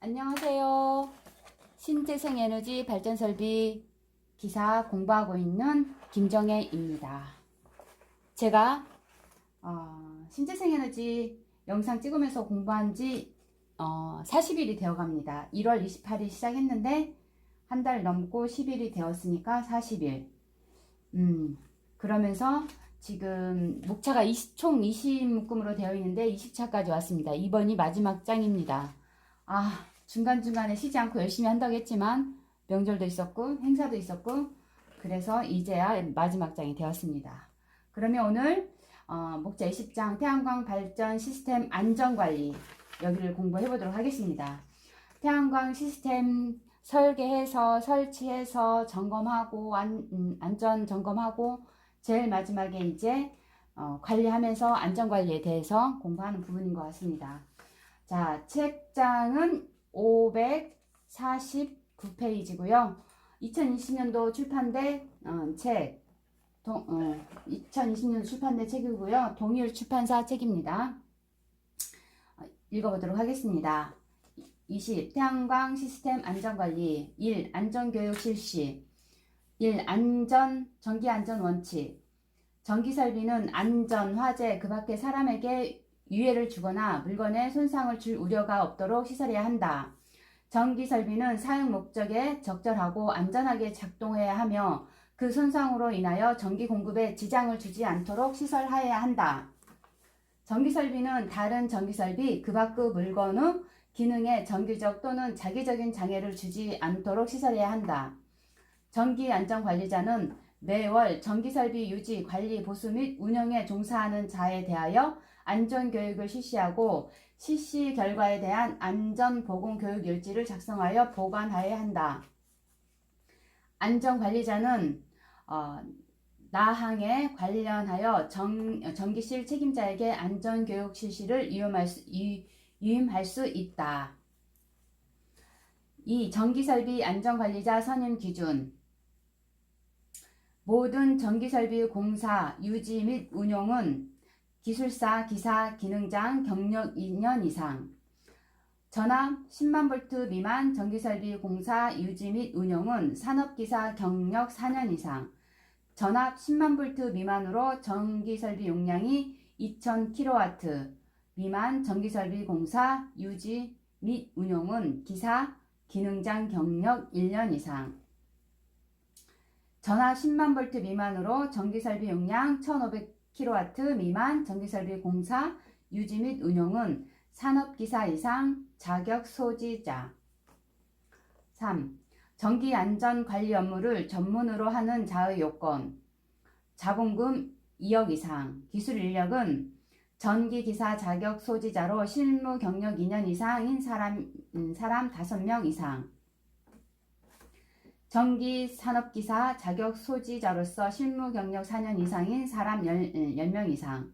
안녕하세요. 신재생에너지 발전설비 기사 공부하고 있는 김정혜입니다. 제가 신재생에너지 영상 찍으면서 공부한 지 40일이 되어 갑니다. 1월 28일 시작했는데 한 달 넘고 10일이 되었으니까 40일. 그러면서 지금 목차가 총 20묶음으로 되어 있는데 20차까지 왔습니다. 이번이 마지막 장입니다. 중간중간에 쉬지 않고 열심히 한다고 했지만 명절도 있었고 행사도 있었고 그래서 이제야 마지막 장이 되었습니다. 그러면 오늘 목차 20장 태양광 발전 시스템 안전관리 여기를 공부해 보도록 하겠습니다. 태양광 시스템 설계해서 설치해서 점검하고 안전 점검하고 제일 마지막에 이제 관리하면서 안전관리에 대해서 공부하는 부분인 것 같습니다. 자, 책장은 549페이지고요. 2020년도 출판된 책, 2020년 출판된 책이고요. 동일 출판사 책입니다. 읽어보도록 하겠습니다. 20. 태양광 시스템 안전관리 1. 안전교육 실시 1. 전기 안전 원칙 전기 설비는 안전, 화재, 그 밖에 사람에게 유해를 주거나 물건에 손상을 줄 우려가 없도록 시설해야 한다. 전기 설비는 사용 목적에 적절하고 안전하게 작동해야 하며 그 손상으로 인하여 전기 공급에 지장을 주지 않도록 시설해야 한다. 전기 설비는 다른 전기 설비, 그 밖의 물건의 기능에 정기적 또는 자기적인 장애를 주지 않도록 시설해야 한다. 전기 안전 관리자는 매월 전기 설비 유지, 관리, 보수 및 운영에 종사하는 자에 대하여 안전교육을 실시하고 실시 결과에 대한 안전보건교육 일지를 작성하여 보관하여야 한다. 안전관리자는 나항에 관련하여 전기실 책임자에게 안전교육 실시를 위임할 수 있다. 2. 전기설비 안전관리자 선임 기준 모든 전기설비 공사, 유지 및 운용은 기술사, 기사, 기능장, 경력 2년 이상 전압 10만 볼트 미만 전기설비 공사, 유지 및 운용은 산업기사 경력 4년 이상 전압 10만 볼트 미만으로 전기설비 용량이 2000kW 미만 전기설비 공사, 유지 및 운용은 기사, 기능장 경력 1년 이상 전압 10만 볼트 미만으로 전기설비 용량 1500kW 미만 전기설비 공사, 유지 및 운용은 산업기사 이상 자격 소지자 3. 전기안전관리 업무를 전문으로 하는 자의 요건 자본금 2억 이상 기술 인력은 전기기사 자격 소지자로 실무 경력 2년 이상인 사람 5명 이상 전기산업기사 자격 소지자로서 실무 경력 4년 이상인 사람 10명 이상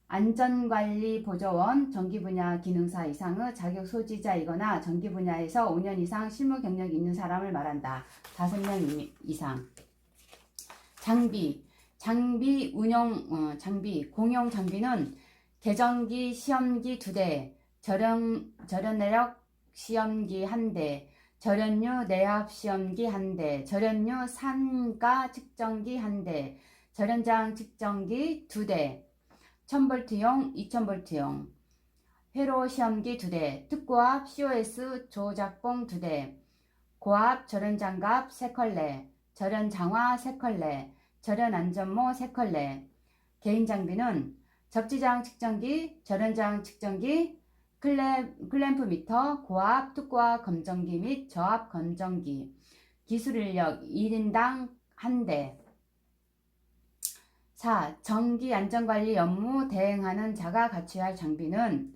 안전관리 보조원 전기 분야 기능사 이상의 자격 소지자이거나 전기 분야에서 5년 이상 실무 경력이 있는 사람을 말한다. 5명 이상 장비 공용 장비는 계전기 시험기 2대 절연내력 시험기 1대 절연유 내압 시험기 1대 절연유 산가 측정기 1대 절연장 측정기 2대 1000V용 2000V용 회로 시험기 2대 특고압 COS 조작봉 2대 고압 절연장갑 3컬레 절연장화 3컬레 절연안전모 3컬레 개인장비는 접지장 측정기 절연장 측정기 클램프 미터, 고압, 특고압 검정기 및 저압 검정기 기술인력 1인당 1대 4. 전기안전관리 업무 대행하는 자가 갖춰야 할 장비는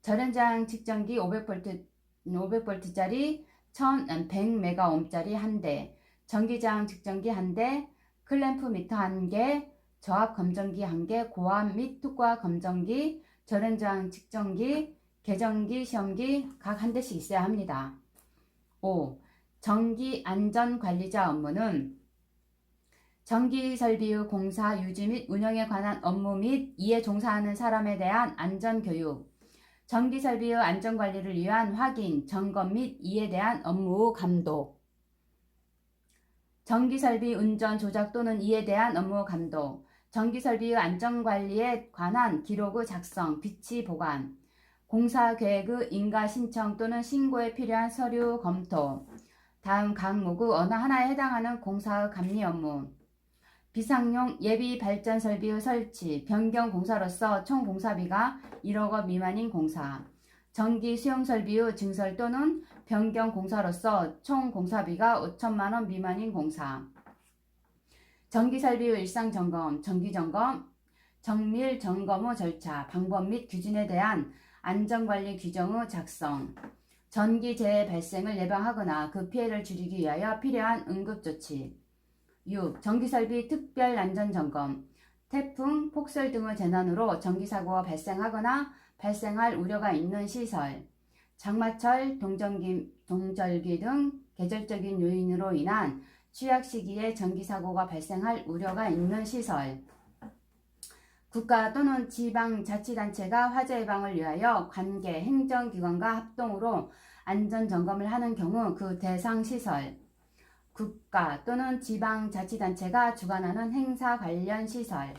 절연장 측정기 500V짜리 1100MΩ짜리 1대 전기장 측정기 1대 클램프 미터 1개 저압 검정기 1개 고압 및 특고압 검정기 절연장 측정기 계전기 시험기 각 1대씩 있어야 합니다. 5. 전기안전관리자 업무는 전기설비의 공사, 유지 및 운영에 관한 업무 및 이에 종사하는 사람에 대한 안전교육, 전기설비의 안전관리를 위한 확인, 점검 및 이에 대한 업무 감독. 전기설비 운전 조작 또는 이에 대한 업무 감독. 전기설비의 안전관리에 관한 기록의 작성, 비치 보관. 공사계획의 인가 신청 또는 신고에 필요한 서류 검토. 다음 각목의 어느 하나에 해당하는 공사의 감리 업무. 비상용 예비 발전 설비의 설치, 변경 공사로서 총 공사비가 1억 원 미만인 공사. 전기 수용 설비의 증설 또는 변경 공사로서 총 공사비가 5천만 원 미만인 공사. 전기 설비의 일상 점검, 정기 점검, 정밀 점검의 절차, 방법 및 기준에 대한 안전관리 규정의 작성. 전기 재해 발생을 예방하거나 그 피해를 줄이기 위하여 필요한 응급조치. 6. 전기설비 특별안전점검. 태풍, 폭설 등의 재난으로 전기사고가 발생하거나 발생할 우려가 있는 시설. 장마철, 동절기 등 계절적인 요인으로 인한 취약 시기에 전기사고가 발생할 우려가 있는 시설. 국가 또는 지방자치단체가 화재 예방을 위하여 관계 행정기관과 합동으로 안전점검을 하는 경우 그 대상 시설. 국가 또는 지방자치단체가 주관하는 행사 관련 시설.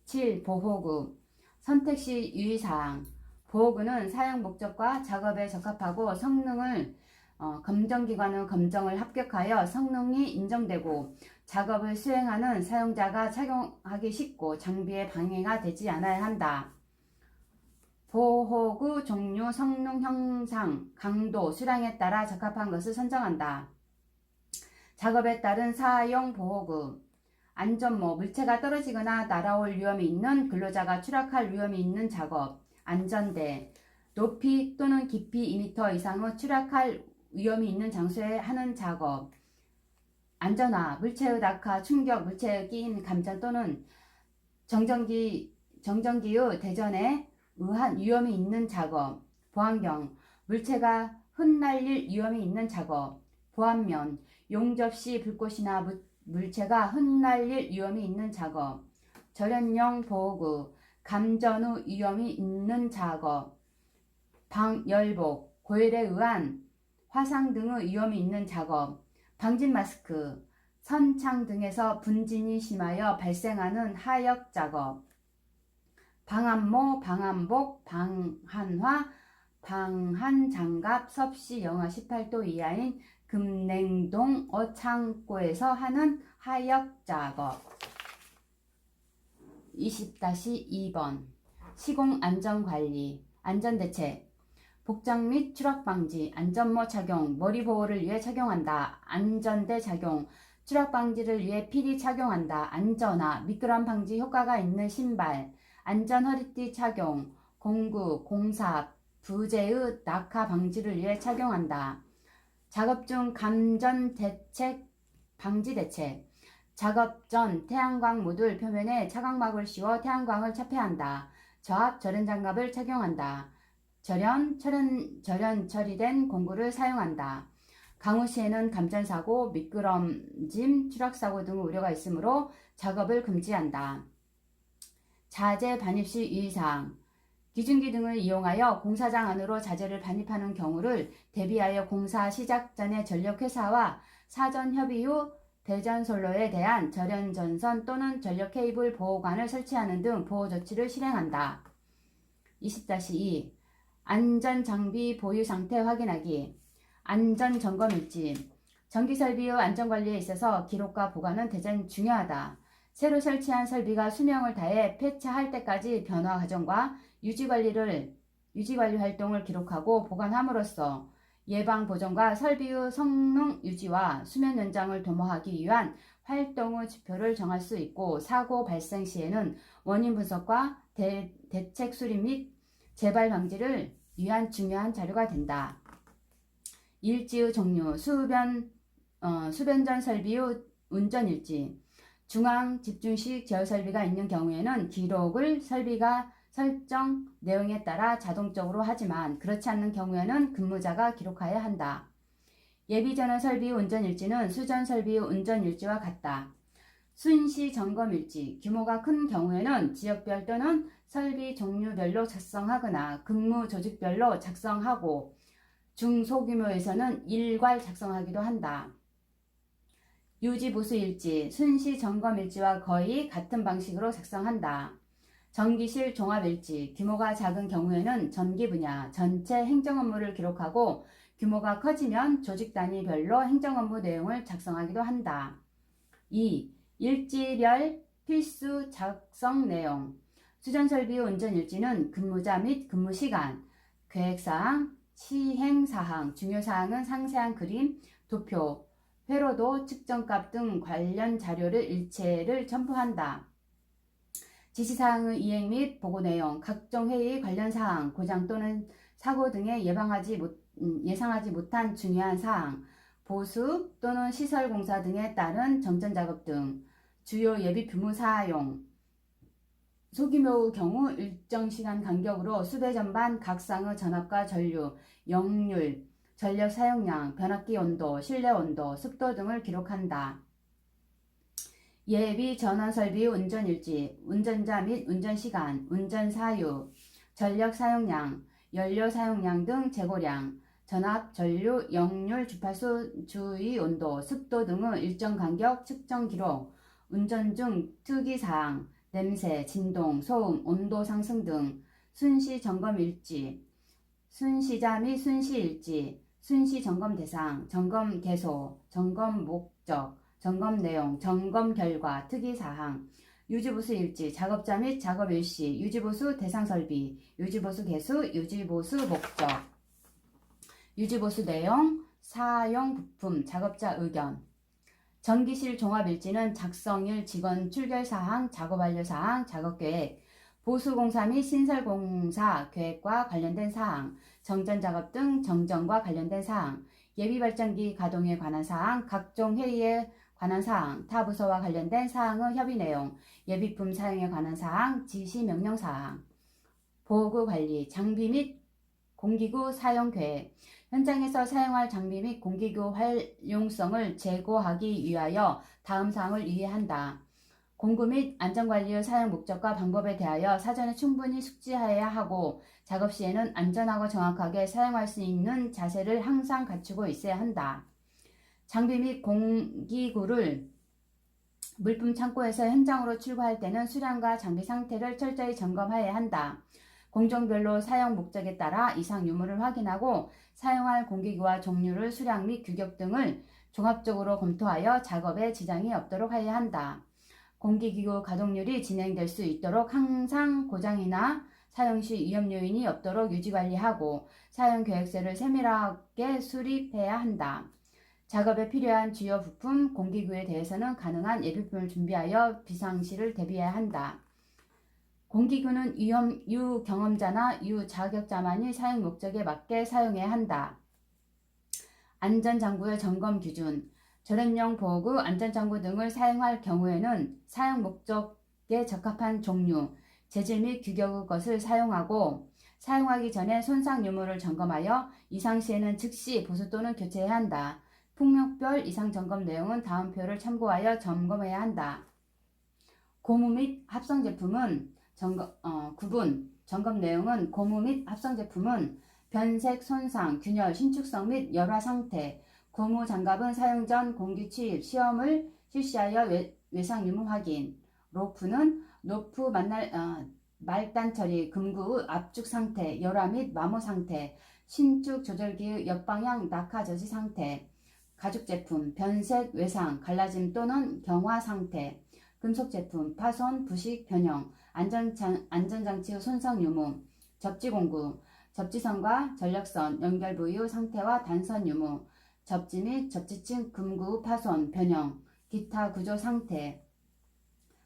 7. 보호구. 선택시 유의사항. 보호구는 사용 목적과 작업에 적합하고 성능을 검정기관의 검정을 합격하여 성능이 인정되고 작업을 수행하는 사용자가 착용하기 쉽고 장비에 방해가 되지 않아야 한다. 보호구 종류, 성능 형상, 강도, 수량에 따라 적합한 것을 선정한다. 작업에 따른 사용 보호구. 안전모, 물체가 떨어지거나 날아올 위험이 있는 근로자가 추락할 위험이 있는 작업. 안전대, 높이 또는 깊이 2m 이상의 추락할 위험이 있는 장소에 하는 작업. 안전화, 물체의 낙하, 충격, 물체에 끼인 감전 또는 정전기의 대전에 의한 위험이 있는 작업. 보안경, 물체가 흩날릴 위험이 있는 작업. 보안면, 용접시 불꽃이나 물체가 흩날릴 위험이 있는 작업. 절연용 보호구, 감전 후 위험이 있는 작업. 방열복, 고열에 의한 화상 등의 위험이 있는 작업. 방진 마스크, 선창 등에서 분진이 심하여 발생하는 하역 작업. 방한모, 방한복, 방한화, 방한장갑, 섭씨 영하 18도 이하인 금냉동 어창고에서 하는 하역 작업. 20-2번 시공 안전관리, 안전대책. 복장 및 추락 방지, 안전모 착용, 머리 보호를 위해 착용한다. 안전대 착용, 추락 방지를 위해 필히 착용한다. 안전화, 미끄럼 방지 효과가 있는 신발, 안전 허리띠 착용, 공구, 공사, 부재의 낙하 방지를 위해 착용한다. 작업 중 감전 대책, 방지 대책. 작업 전 태양광 모듈 표면에 차광막을 씌워 태양광을 차폐한다. 저압 절연 장갑을 착용한다. 절연 처리된 공구를 사용한다. 강우 시에는 감전사고, 미끄럼짐, 추락사고 등 우려가 있으므로 작업을 금지한다. 자재 반입 시 유의사항. 기중기 등을 이용하여 공사장 안으로 자재를 반입하는 경우를 대비하여 공사 시작 전에 전력회사와 사전 협의 후 대전솔로에 대한 절연전선 또는 전력 케이블 보호관을 설치하는 등 보호조치를 실행한다. 20-2 안전장비 보유 상태 확인하기. 안전점검일지. 전기설비의 안전관리에 있어서 기록과 보관은 대단히 중요하다. 새로 설치한 설비가 수명을 다해 폐차할 때까지 변화 과정과 유지관리 활동을 기록하고 보관함으로써 예방 보존과 설비의 성능 유지와 수명 연장을 도모하기 위한 활동의 지표를 정할 수 있고 사고 발생 시에는 원인 분석과 대책 수립 및 재발 방지를 위한 중요한 자료가 된다. 일지의 종류, 수변전 설비의 운전일지. 중앙 집중식 제어 설비가 있는 경우에는 기록을 설비가 설정 내용에 따라 자동적으로 하지만 그렇지 않는 경우에는 근무자가 기록해야 한다. 예비전원 설비의 운전일지는 수전 설비의 운전일지와 같다. 순시 점검일지. 규모가 큰 경우에는 지역별 또는 설비 종류별로 작성하거나 근무 조직별로 작성하고 중소규모에서는 일괄 작성하기도 한다. 유지보수일지, 순시점검일지와 거의 같은 방식으로 작성한다. 전기실 종합일지, 규모가 작은 경우에는 전기 분야 전체 행정업무를 기록하고 규모가 커지면 조직 단위별로 행정업무 내용을 작성하기도 한다. 2. 일지별 필수 작성 내용. 수전설비 운전일지는 근무자 및 근무시간, 계획사항, 시행사항, 중요사항은 상세한 그림, 도표, 회로도, 측정값 등 관련 자료를 일체를 첨부한다. 지시사항의 이행 및 보고 내용, 각종 회의 관련 사항, 고장 또는 사고 등의 예상하지 못한 중요한 사항, 보수 또는 시설 공사 등에 따른 정전 작업 등 주요 예비 규모 사용, 소규모의 경우 일정 시간 간격으로 수배 전반 각 상의 전압과 전류, 역률, 전력 사용량, 변압기 온도, 실내 온도, 습도 등을 기록한다. 예비 전원 설비 운전일지, 운전자 및 운전시간, 운전 사유, 전력 사용량, 연료 사용량 등 재고량, 전압, 전류, 역률, 주파수, 주의 온도, 습도 등의 일정 간격 측정 기록, 운전 중 특이사항, 냄새, 진동, 소음, 온도 상승 등 순시 점검 일지, 순시자 및 순시일지, 순시 점검 대상, 점검 개소, 점검 목적, 점검 내용, 점검 결과, 특이사항, 유지보수 일지, 작업자 및 작업 일시, 유지보수 대상 설비, 유지보수 개수, 유지보수 목적, 유지보수 내용, 사용 부품, 작업자 의견. 전기실 종합일지는 작성일, 직원 출결사항, 작업 완료사항, 작업계획, 보수공사 및 신설공사 계획과 관련된 사항, 정전작업 등 정전과 관련된 사항, 예비발전기 가동에 관한 사항, 각종 회의에 관한 사항, 타 부서와 관련된 사항의 협의 내용, 예비품 사용에 관한 사항, 지시 명령 사항, 보호구 관리, 장비 및 공기구 사용 계획, 현장에서 사용할 장비 및 공기구 활용성을 제고하기 위하여 다음 사항을 유의한다. 공구 및 안전관리의 사용 목적과 방법에 대하여 사전에 충분히 숙지해야 하고 작업 시에는 안전하고 정확하게 사용할 수 있는 자세를 항상 갖추고 있어야 한다. 장비 및 공기구를 물품 창고에서 현장으로 출고할 때는 수량과 장비 상태를 철저히 점검해야 한다. 공정별로 사용 목적에 따라 이상 유무를 확인하고 사용할 공기구와 종류를 수량 및 규격 등을 종합적으로 검토하여 작업에 지장이 없도록 해야 한다. 공기기구 가동률이 진행될 수 있도록 항상 고장이나 사용 시 위험 요인이 없도록 유지관리하고 사용 계획서를 세밀하게 수립해야 한다. 작업에 필요한 주요 부품, 공기구에 대해서는 가능한 예비품을 준비하여 비상시를 대비해야 한다. 공기구는 유경험자나 유자격자만이 사용 목적에 맞게 사용해야 한다. 안전장구의 점검 기준, 전염용 보호구, 안전장구 등을 사용할 경우에는 사용 목적에 적합한 종류, 재질 및 규격의 것을 사용하고 사용하기 전에 손상 유무를 점검하여 이상 시에는 즉시 보수 또는 교체해야 한다. 품목별 이상 점검 내용은 다음 표를 참고하여 점검해야 한다. 고무 및 합성 제품은 구분, 점검 내용은 고무 및 합성 제품은 변색, 손상, 균열, 신축성 및 열화 상태, 고무 장갑은 사용 전 공기 취입 시험을 실시하여 외상 유무 확인, 로프는 로프 말단 처리, 금구의 압축 상태, 열화 및 마모 상태, 신축 조절기의 역방향 낙하 저지 상태, 가죽 제품, 변색, 외상, 갈라짐 또는 경화 상태, 금속 제품, 파손, 부식, 변형, 안전장치의 손상 유무, 접지 공구, 접지선과 전력선, 연결 부위의 상태와 단선 유무, 접지 및 접지층 금구 파손, 변형, 기타 구조 상태,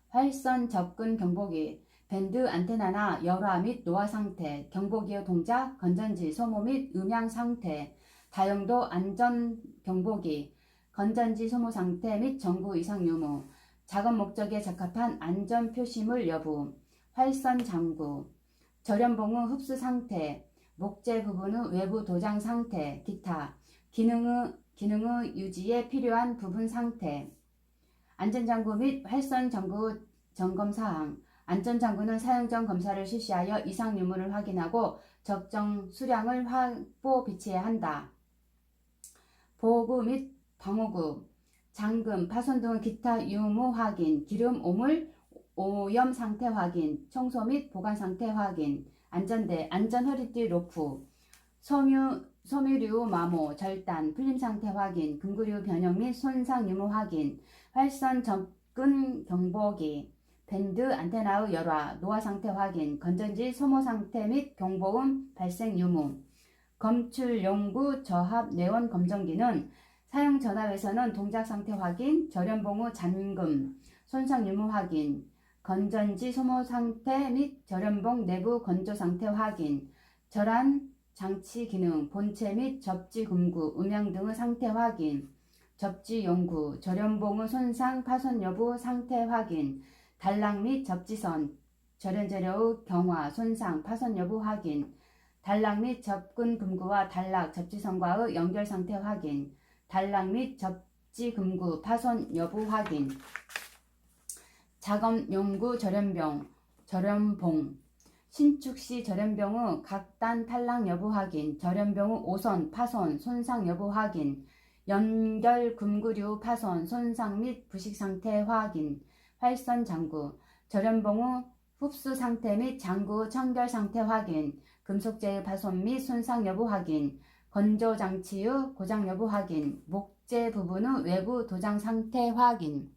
활선 접근 경보기, 밴드 안테나나 열화 및 노화 상태, 경보기의 동작, 건전지, 소모 및 음향 상태, 다용도 안전 경보기, 건전지 소모 상태 및 전구 이상 유무, 작업 목적에 적합한 안전 표시물 여부, 활선 장구, 절연봉의 흡수 상태, 목재 부분의 외부 도장 상태, 기타, 기능의 유지에 필요한 부분 상태, 안전장구 및 활선 장구 점검 사항, 안전장구는 사용 전 검사를 실시하여 이상 유무를 확인하고 적정 수량을 확보 비치해야 한다. 보호구 및 방호구, 잠금, 파손 등 기타 유무 확인, 기름, 오물, 오염 상태 확인, 청소 및 보관 상태 확인, 안전대, 안전 허리띠 로프, 섬유류 마모, 절단, 풀림 상태 확인, 금구류 변형 및 손상 유무 확인, 활선 접근 경보기, 밴드 안테나의 열화, 노화 상태 확인, 건전지 소모 상태 및 경보음 발생 유무, 검출 용구 저합 내원 검정기는 사용 전압에서는 동작 상태 확인, 절연봉 후 잠금, 손상 유무 확인, 건전지 소모 상태 및 절연봉 내부 건조 상태 확인, 절안 장치 기능, 본체 및 접지 금구, 음향 등의 상태 확인, 접지 용구, 절연봉의 손상 파손 여부 상태 확인, 단락 및 접지선, 절연재료의 경화, 손상, 파손 여부 확인, 단락 및 접근 금구와 단락, 접지선과의 연결 상태 확인, 단락 및 접지 금구, 파손 여부 확인, 작업 용구 절연봉, 신축 시 절연병의 각단 탈락 여부 확인, 절연병의 오선, 파손, 손상 여부 확인, 연결 금구류 파손, 손상 및 부식 상태 확인, 활선 장구, 절연봉의 흡수 상태 및 장구 청결 상태 확인, 금속재의 파손 및 손상 여부 확인, 건조 장치의 고장 여부 확인, 목재 부분의 외부 도장 상태 확인.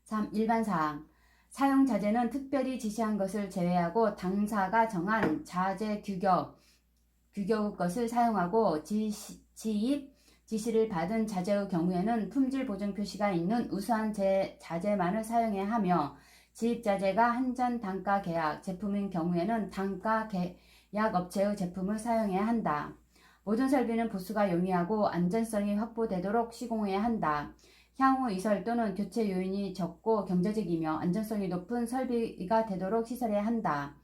3. 일반사항. 사용 자재는 특별히 지시한 것을 제외하고 당사가 정한 자재 규격의 것을 사용하고 지입 지시를 받은 자재의 경우에는 품질 보증 표시가 있는 우수한 자재만을 사용해야 하며, 지입 자재가 한전 단가 계약 제품인 경우에는 단가 계약 업체의 제품을 사용해야 한다. 모든 설비는 보수가 용이하고 안전성이 확보되도록 시공해야 한다. 향후 이설 또는 교체 요인이 적고 경제적이며 안전성이 높은 설비가 되도록 시설해야 한다.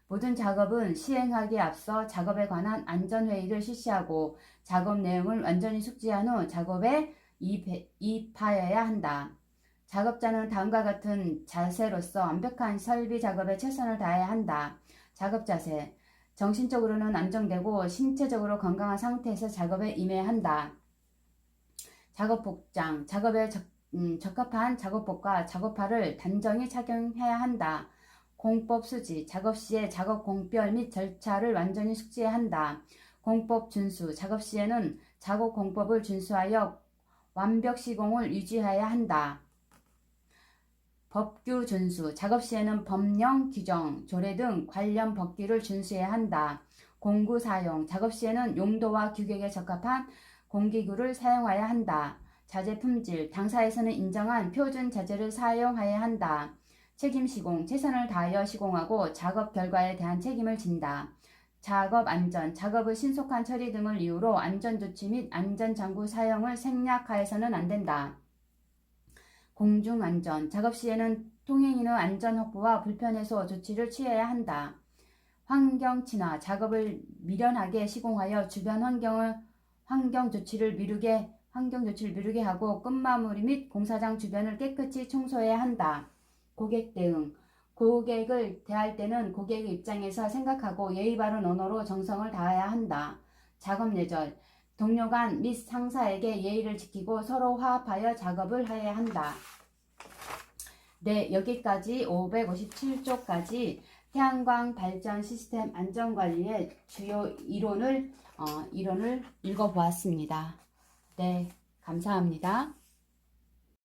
모든 작업은 시행하기에 앞서 작업에 관한 안전회의를 실시하고 작업 내용을 완전히 숙지한 후 작업에 입하여야 한다. 작업자는 다음과 같은 자세로서 완벽한 설비 작업에 최선을 다해야 한다. 작업 자세. 정신적으로는 안정되고 신체적으로 건강한 상태에서 작업에 임해야 한다. 작업 복장, 작업에 적합한 작업복과 작업화를 단정히 착용해야 한다. 공법 수지, 작업 시에 작업 공별 및 절차를 완전히 숙지해야 한다. 공법 준수, 작업 시에는 작업 공법을 준수하여 완벽 시공을 유지해야 한다. 법규 준수, 작업 시에는 법령, 규정, 조례 등 관련 법규를 준수해야 한다. 공구 사용, 작업 시에는 용도와 규격에 적합한 공기구를 사용해야 한다. 자재 품질, 당사에서는 인정한 표준 자재를 사용해야 한다. 책임 시공, 최선을 다하여 시공하고 작업 결과에 대한 책임을 진다. 작업 안전, 작업의 신속한 처리 등을 이유로 안전조치 및 안전장구 사용을 생략하여서는 안 된다. 공중 안전, 작업 시에는 통행인의 안전 확보와 불편 해소 조치를 취해야 한다. 환경 친화, 작업을 미련하게 시공하여 주변 환경 조치를 미루게 하고 끝마무리 및 공사장 주변을 깨끗이 청소해야 한다. 고객 대응, 고객을 대할 때는 고객의 입장에서 생각하고 예의 바른 언어로 정성을 다해야 한다. 작업 예절, 동료 간 및 상사에게 예의를 지키고 서로 화합하여 작업을 해야 한다. 네, 여기까지 557쪽까지 태양광 발전 시스템 안전관리의 주요 이론을 읽어보았습니다. 네, 감사합니다.